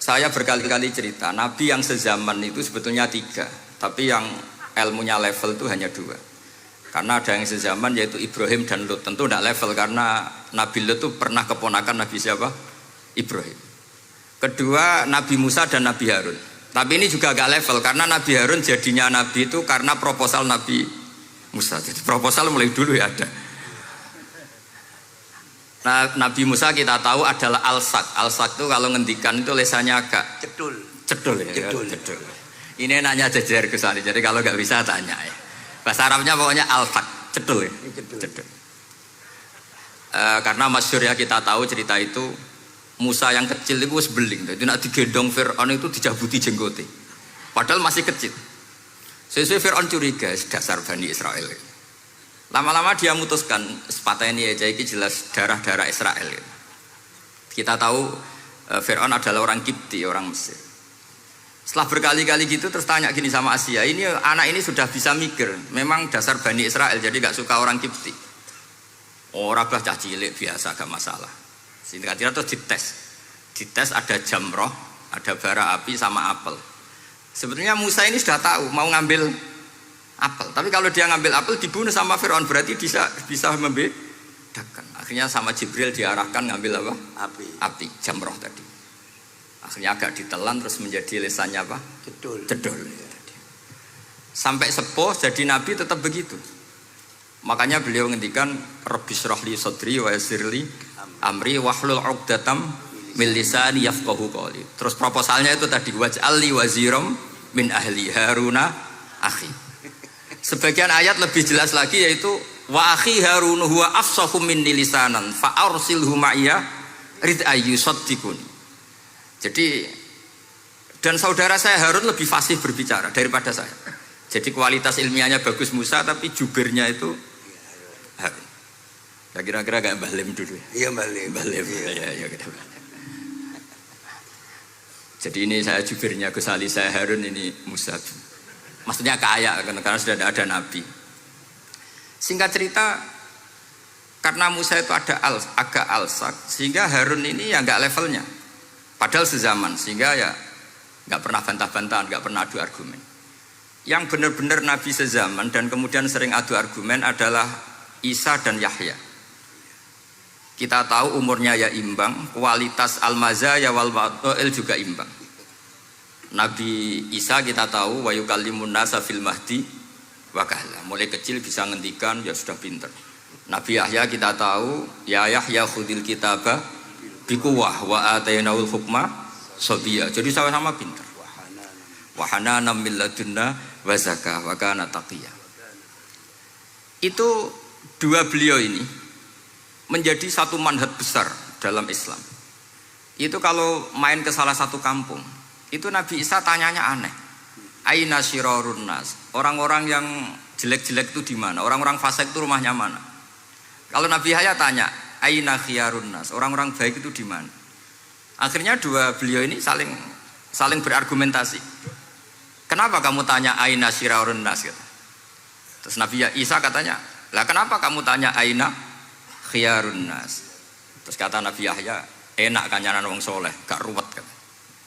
Saya berkali-kali cerita, Nabi yang sezaman itu sebetulnya 3, tapi yang ilmunya level itu hanya 2. Karena ada yang sezaman yaitu Ibrahim dan Lut. Tentu tidak level karena Nabi Lut itu pernah keponakan Nabi siapa? Ibrahim. Kedua Nabi Musa dan Nabi Harun. Tapi ini juga agak level karena Nabi Harun jadinya Nabi itu karena proposal Nabi Musa. Jadi proposal mulai dulu ya ada. Nah, Nabi Musa kita tahu adalah al-sak. Al-sak itu kalau ngendikan itu lesannya agak cedul ya. Cedul. Ini nanya jajar ke sana. Jadi kalau nggak bisa tanya ya. Bahasa Arabnya pokoknya al-sak, cedul ya. Cedul. Karena masyhur ya kita tahu cerita itu Musa yang kecil itu sebeling. Jadi nak digendong Fir'aun itu dijabuti jenggote. Padahal masih kecil. Sesuai Fir'aun curiga dasar Bani Israel. Lama-lama dia memutuskan sepatah ini aja ini jelas darah-darah Israel. Kita tahu Fir'aun adalah orang Kipti, orang Mesir. Setelah berkali-kali gitu terus tanya gini sama Asia, ini anak ini sudah bisa mikir, memang dasar Bani Israel jadi gak suka orang Kipti. Orang bah cah cilik biasa gak masalah. Singkatnya terus dites ada jamroh, ada bara api sama apel. Sebetulnya Musa ini sudah tahu mau ngambil apel, tapi kalau dia ngambil apel dibunuh sama Fir'aun berarti bisa membedakan. Akhirnya sama Jibril diarahkan ngambil apa? Api jamroh tadi. Akhirnya agak ditelan terus menjadi lesannya apa? Cedul. Sampai sepuh jadi nabi tetap begitu. Makanya beliau ngendikan Rabbis shrahli sadri wa yassirli amri wahlul 'uqdatam min lisani yafqahu qawli. Terus proposalnya itu tadi waj'alli waziram min ahli Haruna akhi. Sebagian ayat lebih jelas lagi yaitu wa akhi Harun huwa afsahu minni lisanan fa arsilhu ma'iyya rid ayyusaddiqun. Jadi dan saudara saya Harun lebih fasih berbicara daripada saya. Jadi kualitas ilmiahnya bagus Musa tapi jubirnya itu Harun. Ya kira-kira kayak Mbah Lim dulu. Iya Mbah Lim. Ya gitu. Jadi ini saya jubirnya Gus Ali, saya Harun, ini Musa. Maksudnya kaya karena sudah ada nabi. Singkat cerita, karena Musa itu agak alsak, sehingga Harun ini ya nggak levelnya. Padahal sezaman, sehingga ya nggak pernah bantah-bantahan, nggak pernah adu argumen. Yang benar-benar nabi sezaman dan kemudian sering adu argumen adalah Isa dan Yahya. Kita tahu umurnya ya imbang, kualitas al-mazaya wal wa'il juga imbang. Nabi Isa kita tahu wa yukallimun nasa fil mahdi wa kahla. Mulai kecil bisa ngendikan, ya sudah pinter. Nabi Yahya kita tahu ya Yahya khudil kitaba biquwah wa atainaul hukma sabiyya. Jadi sama-sama pinter. Wa hananan min ladunna wa zakah wa kana taqiyya. Itu dua beliau ini menjadi satu manhaj besar dalam Islam. Itu kalau main ke salah satu kampung, itu Nabi Isa tanyanya aneh. Aina syirarun nas? Orang-orang yang jelek-jelek itu di mana? Orang-orang fasik itu rumahnya mana? Kalau Nabi Yahya tanya, aina khiyarun nas? Orang-orang baik itu di mana? Akhirnya dua beliau ini saling berargumentasi. Kenapa kamu tanya aina syirarun nas? Terus Nabi Isa katanya, lah kenapa kamu tanya aina khiyarun nas? Terus kata Nabi Yahya, enak kancanan wong soleh, gak ruwet kan?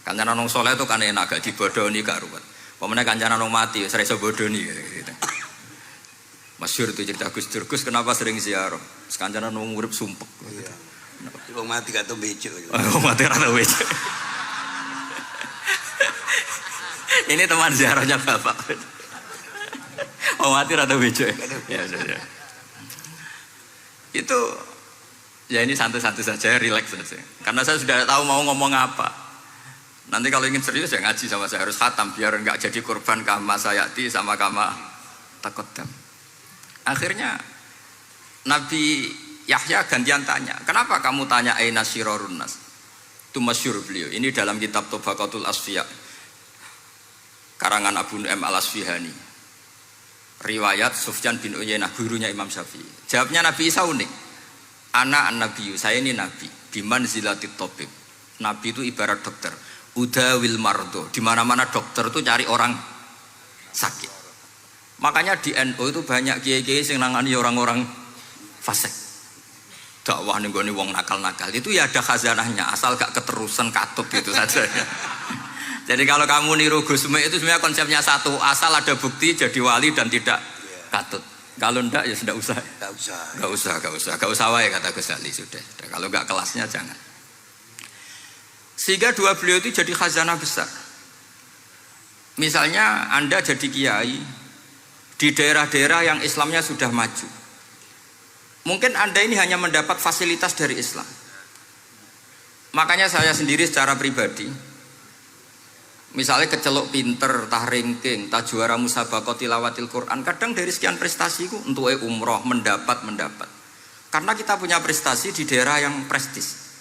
Kancanan wong soleh itu kan enak, gak dibodoni, gak ruwet. Pemene kancanan wong mati, sering bodoni gitu. Masyhur itu cerita Gus Dur, Gus kenapa sering ziarah? Kancanan wong urip sumpek. Iya. Wong mati gak tau becuk. Wong mati gak tau becuk. Ini teman ziarahnya Bapak. Wong mati gak tau becuk. Ya. Itu ya ini santai-santai saja, relax saja. Karena saya sudah tahu mau ngomong apa. Nanti kalau ingin serius ya ngaji sama saya, harus khatam biar enggak jadi korban kama sayati sama kama takoddam. Akhirnya Nabi Yahya gantian tanya, kenapa kamu tanya aina syirarun nas? Itu masyhur beliau. Ini dalam kitab Tabaqatul Asfiya karangan Abu Nu'aim al-Asfihani. Riwayat Sufyan bin Uyainah, gurunya Imam Syafi'i. Jawabnya Nabi Isa unik. Ana an-nabiyyu, saya ini nabi. Biman zilatit tabib. Nabi itu ibarat dokter. Udawil mardo, di mana-mana dokter itu cari orang sakit. Makanya di NU itu banyak kiai-kiai yang nangani orang-orang fasik. dakwah ning gone wong nakal-nakal itu ya ada khazanahnya, asal gak keterusan katut gitu saja. Jadi kalau kamu niru Gusme itu sebenarnya konsepnya satu, asal ada bukti jadi wali dan tidak katut. Kalau ndak ya sudah usah. Gak usah wae kata Gus Ali sudah. Kalau nggak kelasnya jangan. Sehingga dua beliau itu jadi khazanah besar. Misalnya Anda jadi kiai di daerah-daerah yang Islamnya sudah maju. Mungkin Anda ini hanya mendapat fasilitas dari Islam. Makanya saya sendiri secara pribadi, misalnya kecelok pinter, tah ranking, tah juara musabaqah tilawatil Quran, kadang dari sekian prestasiku untuk umroh mendapat. Karena kita punya prestasi di daerah yang prestis.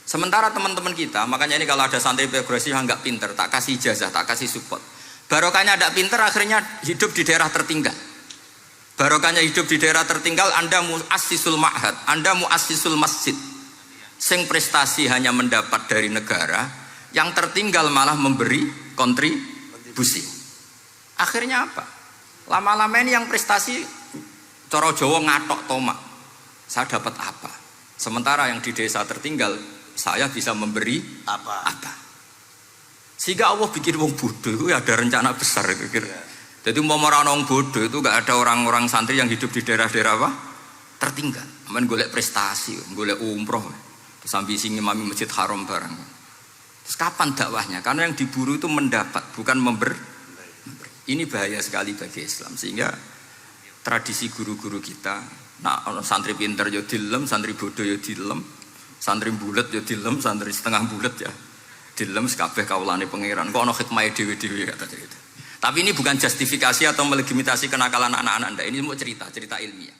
Sementara teman-teman kita, makanya ini kalau ada santri progresif yang nggak pinter, tak kasih ijazah, tak kasih support. Barokahnya tidak pinter, akhirnya hidup di daerah tertinggal. Barokahnya hidup di daerah tertinggal, Anda muassisul ma'had, Anda muassisul masjid. Sing prestasi hanya mendapat dari negara, yang tertinggal malah memberi kontribusi. Akhirnya apa? Lama-lama ini yang prestasi coro Jawa ngatok tomak. Saya dapat apa? Sementara yang di desa tertinggal saya bisa memberi apa? Sehingga Allah bikin wong bodoh itu ada rencana besar kira. Jadi mau orang bodoh itu gak ada orang-orang santri yang hidup di daerah-daerah apa? Tertinggal. Aman golek prestasi, golek umroh. Terus ambisi ngimami Masjid Haram bareng. Terus kapan dakwahnya? Karena yang diburu itu mendapat, bukan memberi. Ini bahaya sekali bagi Islam. Sehingga tradisi guru-guru kita, nah santri pinter ya dilem, santri bodoh ya dilem, santri bulet ya dilem, santri setengah bulet ya dilem, sekabeh kaulane pangeran. Kok ana hikmah dhewe-dhewe kata gitu. Tapi ini bukan justifikasi atau melegitimasi kenakalan anak-anak Anda. Ini mau cerita ilmiah.